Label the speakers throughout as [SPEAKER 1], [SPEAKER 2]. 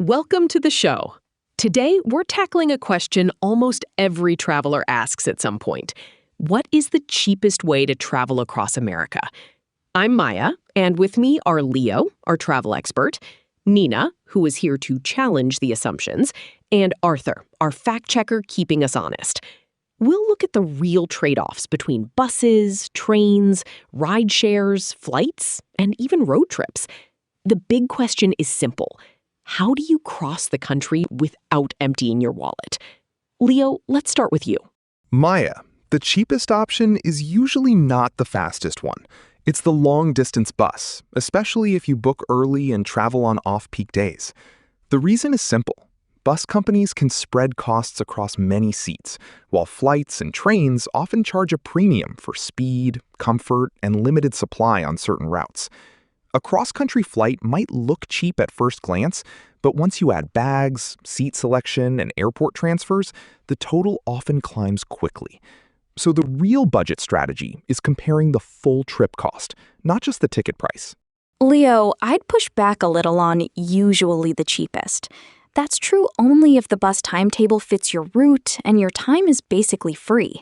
[SPEAKER 1] Welcome to the show. Today, we're tackling a question almost every traveler asks at some point. What is the cheapest way to travel across America? I'm Maya, and with me are Leo, our travel expert, Nina, who is here to challenge the assumptions, and Arthur, our fact-checker keeping us honest. We'll look at the real trade-offs between buses, trains, ride shares, flights, and even road trips. The big question is simple. How do you cross the country without emptying your wallet? Leo, let's start with you.
[SPEAKER 2] Maya, the cheapest option is usually not the fastest one. It's the long-distance bus, especially if you book early and travel on off-peak days. The reason is simple. Bus companies can spread costs across many seats, while flights and trains often charge a premium for speed, comfort, and limited supply on certain routes. A cross-country flight might look cheap at first glance, but once you add bags, seat selection, and airport transfers, the total often climbs quickly. So the real budget strategy is comparing the full trip cost, not just the ticket price.
[SPEAKER 3] Leo, I'd push back a little on usually the cheapest. That's true only if the bus timetable fits your route and your time is basically free.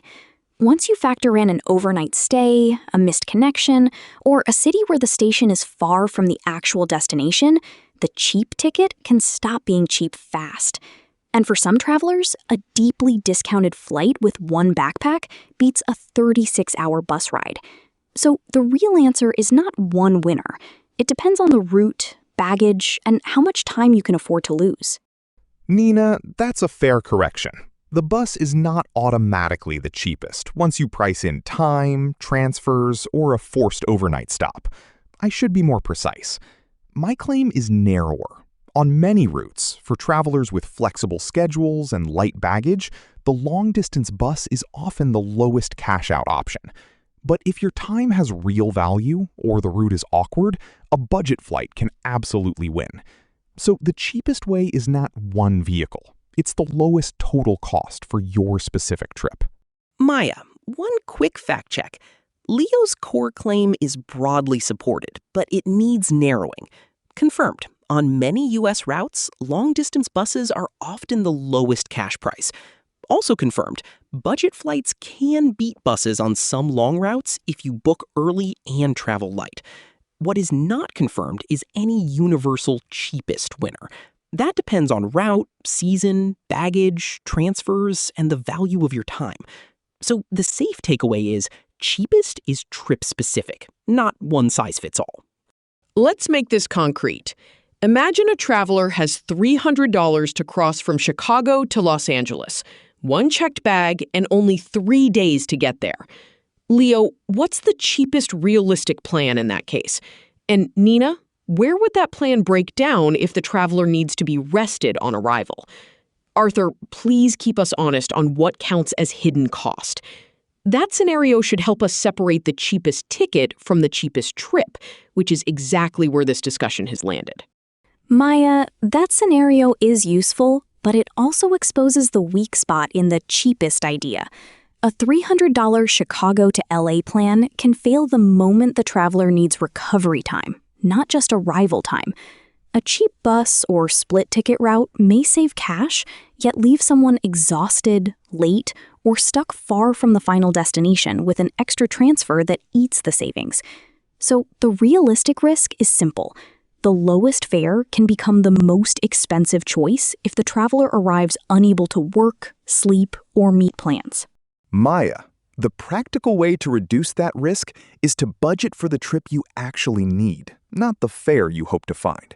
[SPEAKER 3] Once you factor in an overnight stay, a missed connection, or a city where the station is far from the actual destination, the cheap ticket can stop being cheap fast. And for some travelers, a deeply discounted flight with one backpack beats a 36-hour bus ride. So the real answer is not one winner. It depends on the route, baggage, and how much time you can afford to lose.
[SPEAKER 2] Nina, that's a fair correction. The bus is not automatically the cheapest once you price in time, transfers, or a forced overnight stop. I should be more precise. My claim is narrower. On many routes, for travelers with flexible schedules and light baggage, the long-distance bus is often the lowest cash-out option. But if your time has real value or the route is awkward, a budget flight can absolutely win. So the cheapest way is not one vehicle. It's the lowest total cost for your specific trip.
[SPEAKER 4] Maya, one quick fact check. Leo's core claim is broadly supported, but it needs narrowing. Confirmed. On many U.S. routes, long-distance buses are often the lowest cash price. Also confirmed, budget flights can beat buses on some long routes if you book early and travel light. What is not confirmed is any universal cheapest winner. That depends on route, season, baggage, transfers, and the value of your time. So the safe takeaway is cheapest is trip-specific, not one size fits all.
[SPEAKER 1] Let's make this concrete. Imagine a traveler has $300 to cross from Chicago to Los Angeles, one checked bag, and only 3 days to get there. Leo, what's the cheapest realistic plan in that case? And Nina, where would that plan break down if the traveler needs to be rested on arrival? Arthur, please keep us honest on what counts as hidden cost. That scenario should help us separate the cheapest ticket from the cheapest trip, which is exactly where this discussion has landed.
[SPEAKER 3] Maya, that scenario is useful, but it also exposes the weak spot in the cheapest idea. A $300 Chicago to LA plan can fail the moment the traveler needs recovery time, not just arrival time. A cheap bus or split ticket route may save cash, yet leave someone exhausted, late, or stuck far from the final destination with an extra transfer that eats the savings. So the realistic risk is simple. The lowest fare can become the most expensive choice if the traveler arrives unable to work, sleep, or meet plans.
[SPEAKER 2] Maya, the practical way to reduce that risk is to budget for the trip you actually need, not the fare you hope to find.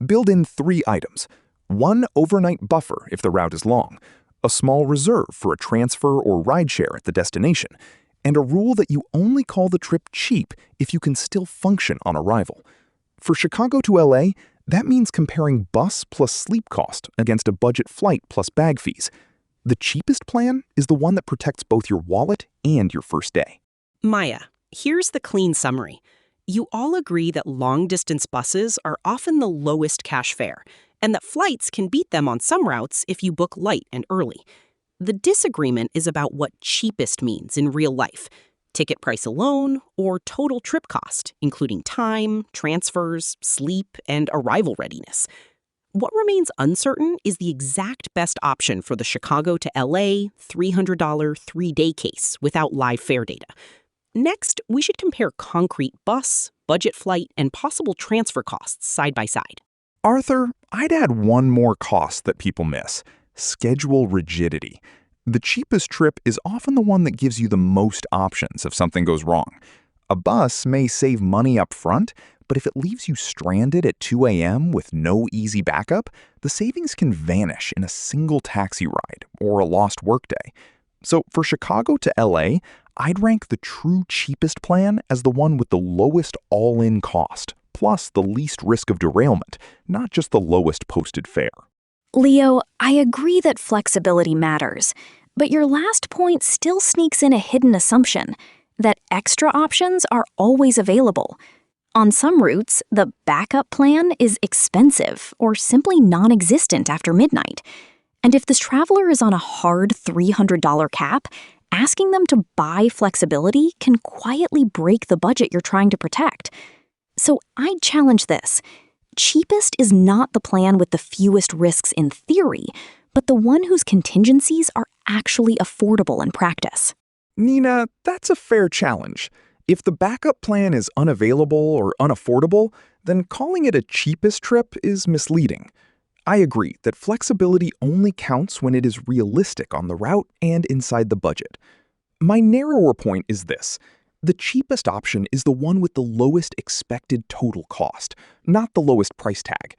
[SPEAKER 2] Build in 3 items. 1 overnight buffer if the route is long, a small reserve for a transfer or rideshare at the destination, and a rule that you only call the trip cheap if you can still function on arrival. For Chicago to LA, that means comparing bus plus sleep cost against a budget flight plus bag fees. The cheapest plan is the one that protects both your wallet and your first day.
[SPEAKER 4] Maya, here's the clean summary. You all agree that long-distance buses are often the lowest cash fare, and that flights can beat them on some routes if you book light and early. The disagreement is about what cheapest means in real life. Ticket price alone, or total trip cost, including time, transfers, sleep, and arrival readiness. What remains uncertain is the exact best option for the Chicago to LA $300 3-day case without live fare data. Next, we should compare concrete bus, budget flight, and possible transfer costs side by side.
[SPEAKER 2] Arthur, I'd add one more cost that people miss: schedule rigidity. The cheapest trip is often the one that gives you the most options if something goes wrong. A bus may save money up front, but if it leaves you stranded at 2 a.m. with no easy backup, the savings can vanish in a single taxi ride or a lost workday. So for Chicago to LA, I'd rank the true cheapest plan as the one with the lowest all-in cost, plus the least risk of derailment, not just the lowest posted fare.
[SPEAKER 3] Leo, I agree that flexibility matters, but your last point still sneaks in a hidden assumption that extra options are always available. On some routes, the backup plan is expensive or simply non-existent after midnight. And if this traveler is on a hard $300 cap, asking them to buy flexibility can quietly break the budget you're trying to protect. So I'd challenge this. Cheapest is not the plan with the fewest risks in theory, but the one whose contingencies are actually affordable in practice.
[SPEAKER 2] Nina, that's a fair challenge. If the backup plan is unavailable or unaffordable, then calling it a cheapest trip is misleading. I agree that flexibility only counts when it is realistic on the route and inside the budget. My narrower point is this: the cheapest option is the one with the lowest expected total cost, not the lowest price tag.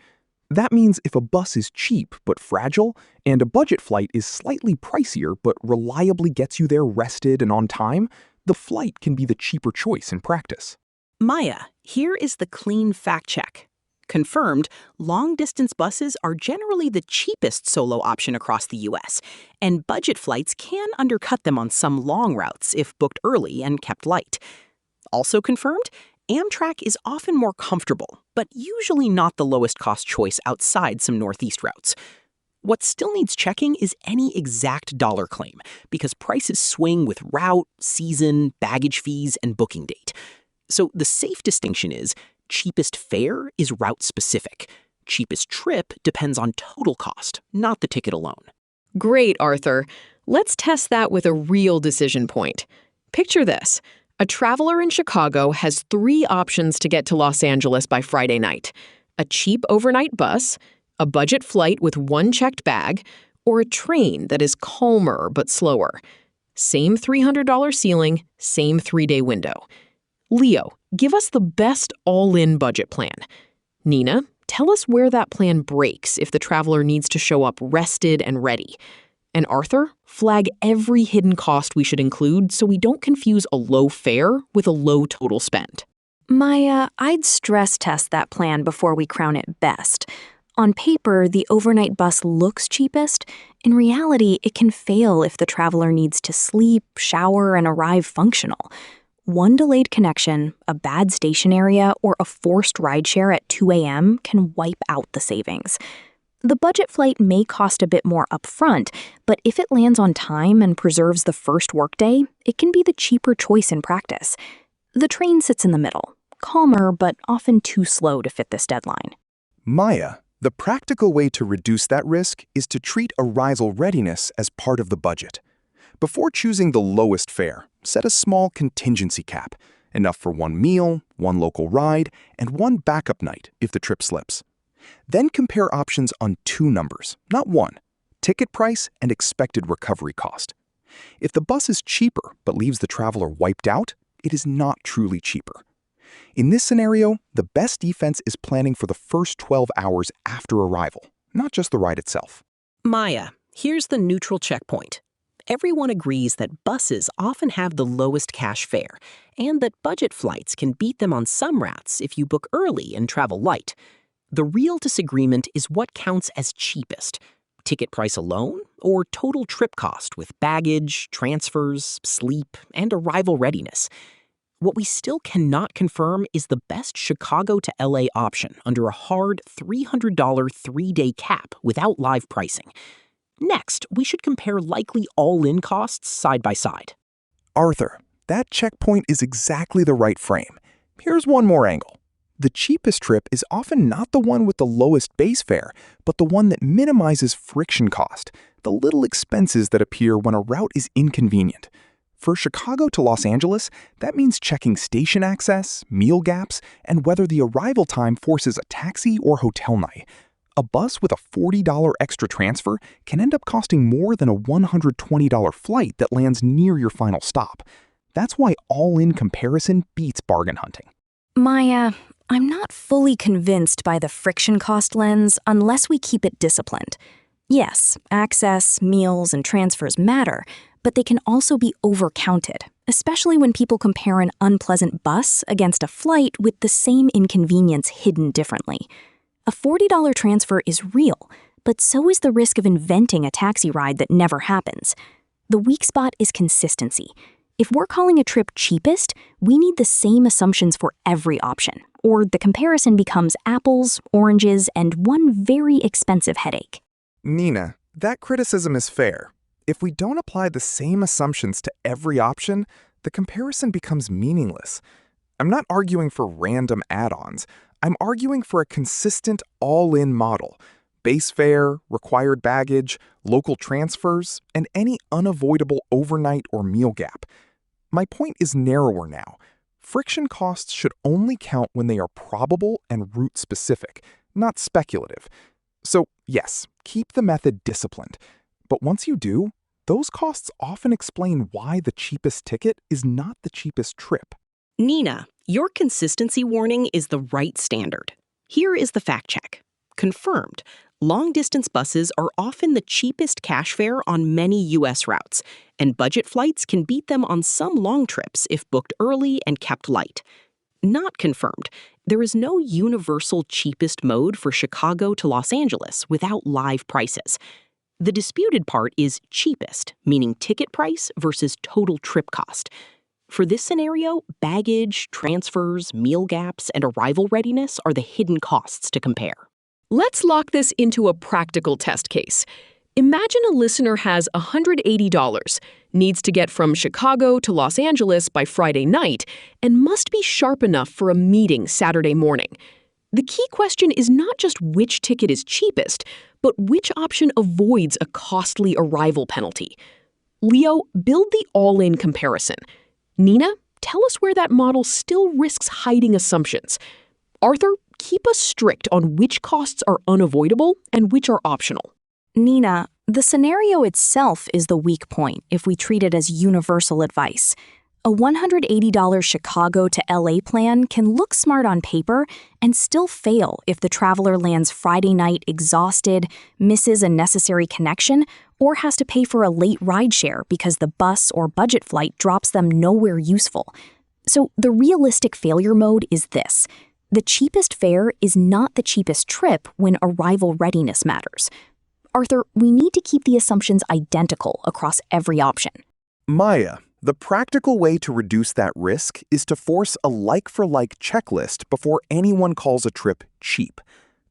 [SPEAKER 2] That means if a bus is cheap but fragile, and a budget flight is slightly pricier but reliably gets you there rested and on time, the flight can be the cheaper choice in practice.
[SPEAKER 4] Maya, here is the clean fact check. Confirmed, long-distance buses are generally the cheapest solo option across the U.S., and budget flights can undercut them on some long routes if booked early and kept light. Also confirmed, Amtrak is often more comfortable, but usually not the lowest cost choice outside some Northeast routes. What still needs checking is any exact dollar claim, because prices swing with route, season, baggage fees, and booking date. So the safe distinction is cheapest fare is route specific. Cheapest trip depends on total cost, not the ticket alone.
[SPEAKER 1] Great, Arthur. Let's test that with a real decision point. Picture this. A traveler in Chicago has 3 options to get to Los Angeles by Friday night: a cheap overnight bus, a budget flight with 1 checked bag, or a train that is calmer but slower. Same $300 ceiling, same 3-day window. Leo, give us the best all-in budget plan. Nina, tell us where that plan breaks if the traveler needs to show up rested and ready. And Arthur, flag every hidden cost we should include so we don't confuse a low fare with a low total spend.
[SPEAKER 3] Maya, I'd stress test that plan before we crown it best. On paper, the overnight bus looks cheapest. In reality, it can fail if the traveler needs to sleep, shower, and arrive functional. One delayed connection, a bad station area, or a forced rideshare at 2 a.m. can wipe out the savings. The budget flight may cost a bit more upfront, but if it lands on time and preserves the first workday, it can be the cheaper choice in practice. The train sits in the middle, calmer but often too slow to fit this deadline.
[SPEAKER 2] Maya, the practical way to reduce that risk is to treat arrival readiness as part of the budget. Before choosing the lowest fare, set a small contingency cap, enough for 1 meal, 1 local ride, and 1 backup night if the trip slips. Then compare options on 2 numbers, not 1: ticket price and expected recovery cost. If the bus is cheaper but leaves the traveler wiped out, it is not truly cheaper. In this scenario, the best defense is planning for the first 12 hours after arrival, not just the ride itself.
[SPEAKER 4] Maya, here's the neutral checkpoint. Everyone agrees that buses often have the lowest cash fare, and that budget flights can beat them on some routes if you book early and travel light. The real disagreement is what counts as cheapest: ticket price alone, or total trip cost with baggage, transfers, sleep, and arrival readiness. What we still cannot confirm is the best Chicago to LA option under a hard $300 3-day cap without live pricing. Next, we should compare likely all-in costs side by side.
[SPEAKER 2] Arthur, that checkpoint is exactly the right frame. Here's one more angle. The cheapest trip is often not the one with the lowest base fare, but the one that minimizes friction cost, the little expenses that appear when a route is inconvenient. For Chicago to Los Angeles, that means checking station access, meal gaps, and whether the arrival time forces a taxi or hotel night. A bus with a $40 extra transfer can end up costing more than a $120 flight that lands near your final stop. That's why all-in comparison beats bargain hunting.
[SPEAKER 3] Maya, I'm not fully convinced by the friction cost lens unless we keep it disciplined. Yes, access, meals, and transfers matter, but they can also be overcounted, especially when people compare an unpleasant bus against a flight with the same inconvenience hidden differently. A $40 transfer is real, but so is the risk of inventing a taxi ride that never happens. The weak spot is consistency. If we're calling a trip cheapest, we need the same assumptions for every option, or the comparison becomes apples, oranges, and one very expensive headache.
[SPEAKER 2] Nina, that criticism is fair. If we don't apply the same assumptions to every option, the comparison becomes meaningless. I'm not arguing for random add-ons. I'm arguing for a consistent all-in model. Base fare, required baggage, local transfers, and any unavoidable overnight or meal gap. My point is narrower now. Friction costs should only count when they are probable and route-specific, not speculative. So, yes, keep the method disciplined. But once you do, those costs often explain why the cheapest ticket is not the cheapest trip.
[SPEAKER 4] Nina, your consistency warning is the right standard. Here is the fact check. Confirmed. Long-distance buses are often the cheapest cash fare on many U.S. routes, and budget flights can beat them on some long trips if booked early and kept light. Not confirmed. There is no universal cheapest mode for Chicago to Los Angeles without live prices. The disputed part is cheapest, meaning ticket price versus total trip cost. For this scenario, baggage, transfers, meal gaps, and arrival readiness are the hidden costs to compare.
[SPEAKER 1] Let's lock this into a practical test case. Imagine a listener has $180, needs to get from Chicago to Los Angeles by Friday night, and must be sharp enough for a meeting Saturday morning. The key question is not just which ticket is cheapest, but which option avoids a costly arrival penalty. Leo, build the all-in comparison. Nina, tell us where that model still risks hiding assumptions. Arthur, keep us strict on which costs are unavoidable and which are optional.
[SPEAKER 3] Nina, the scenario itself is the weak point if we treat it as universal advice. A $180 Chicago to LA plan can look smart on paper and still fail if the traveler lands Friday night exhausted, misses a necessary connection, or has to pay for a late rideshare because the bus or budget flight drops them nowhere useful. So the realistic failure mode is this. The cheapest fare is not the cheapest trip when arrival readiness matters. Arthur, we need to keep the assumptions identical across every option.
[SPEAKER 2] Maya, the practical way to reduce that risk is to force a like-for-like checklist before anyone calls a trip cheap.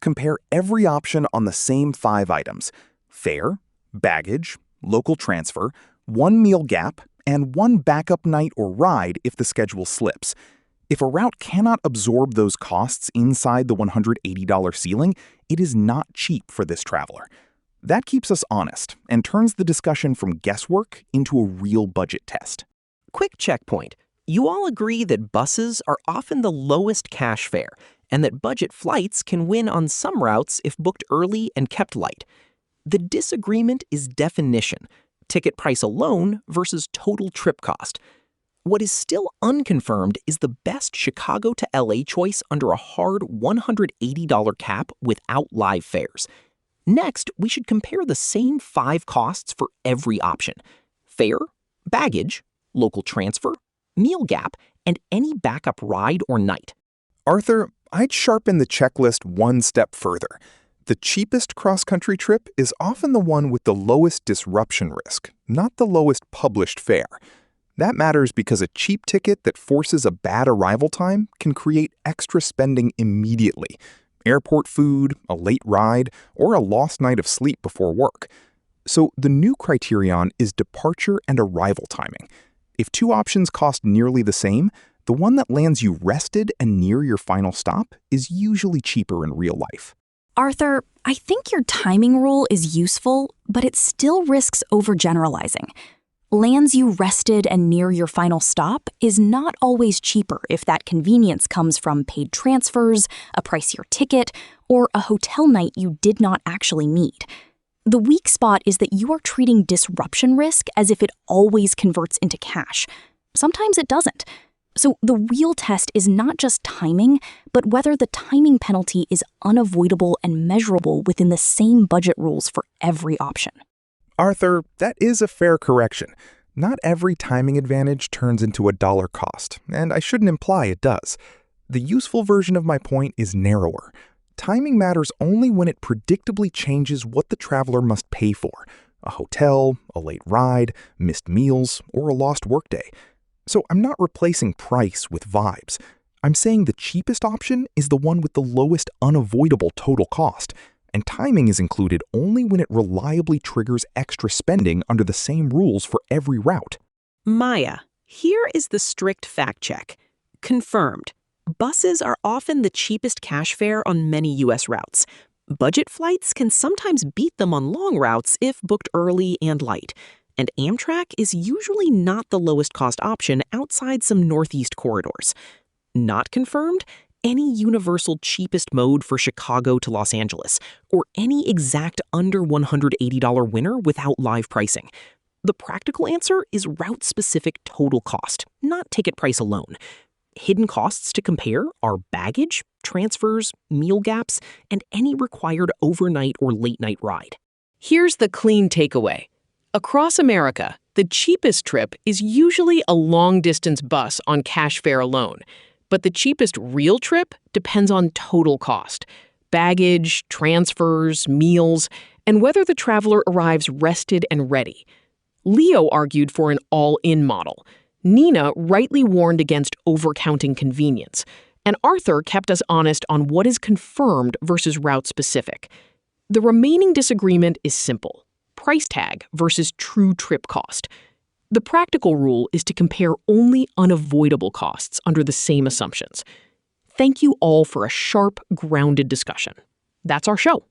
[SPEAKER 2] Compare every option on the same 5 items: fare, baggage, local transfer, 1 meal gap, and 1 backup night or ride if the schedule slips. If a route cannot absorb those costs inside the $180 ceiling, it is not cheap for this traveler. That keeps us honest and turns the discussion from guesswork into a real budget test.
[SPEAKER 4] Quick checkpoint. You all agree that buses are often the lowest cash fare, and that budget flights can win on some routes if booked early and kept light. The disagreement is definition, ticket price alone versus total trip cost. What is still unconfirmed is the best Chicago to LA choice under a hard $180 cap without live fares. Next, we should compare the same 5 costs for every option: fare, baggage, local transfer, meal gap, and any backup ride or night.
[SPEAKER 2] Arthur, I'd sharpen the checklist one step further. The cheapest cross-country trip is often the one with the lowest disruption risk, not the lowest published fare. That matters because a cheap ticket that forces a bad arrival time can create extra spending immediately. Airport food, a late ride, or a lost night of sleep before work. So the new criterion is departure and arrival timing. If 2 options cost nearly the same, The one that lands you rested and near your final stop is usually cheaper in real life.
[SPEAKER 3] Arthur, I think your timing rule is useful, but it still risks overgeneralizing. Lands you rested and near your final stop is not always cheaper if that convenience comes from paid transfers, a pricier ticket, or a hotel night you did not actually need. The weak spot is that you are treating disruption risk as if it always converts into cash. Sometimes it doesn't. So the real test is not just timing, but whether the timing penalty is unavoidable and measurable within the same budget rules for every option.
[SPEAKER 2] Arthur, that is a fair correction. Not every timing advantage turns into a dollar cost, and I shouldn't imply it does. The useful version of my point is narrower. Timing matters only when it predictably changes what the traveler must pay for: a hotel, a late ride, missed meals, or a lost workday. So I'm not replacing price with vibes. I'm saying the cheapest option is the one with the lowest unavoidable total cost, and timing is included only when it reliably triggers extra spending under the same rules for every route.
[SPEAKER 4] Maya, here is the strict fact check. Confirmed. Buses are often the cheapest cash fare on many U.S. routes. Budget flights can sometimes beat them on long routes if booked early and light. And Amtrak is usually not the lowest cost option outside some Northeast corridors. Not confirmed, any universal cheapest mode for Chicago to Los Angeles, or any exact under $180 winner without live pricing. The practical answer is route-specific total cost, not ticket price alone. Hidden costs to compare are baggage, transfers, meal gaps, and any required overnight or late-night ride.
[SPEAKER 1] Here's the clean takeaway. Across America, the cheapest trip is usually a long-distance bus on cash fare alone. But the cheapest real trip depends on total cost: baggage, transfers, meals, and whether the traveler arrives rested and ready. Leo argued for an all-in model. Nina rightly warned against overcounting convenience. And Arthur kept us honest on what is confirmed versus route-specific. The remaining disagreement is simple: price tag versus true trip cost. The practical rule is to compare only unavoidable costs under the same assumptions. Thank you all for a sharp, grounded discussion. That's our show.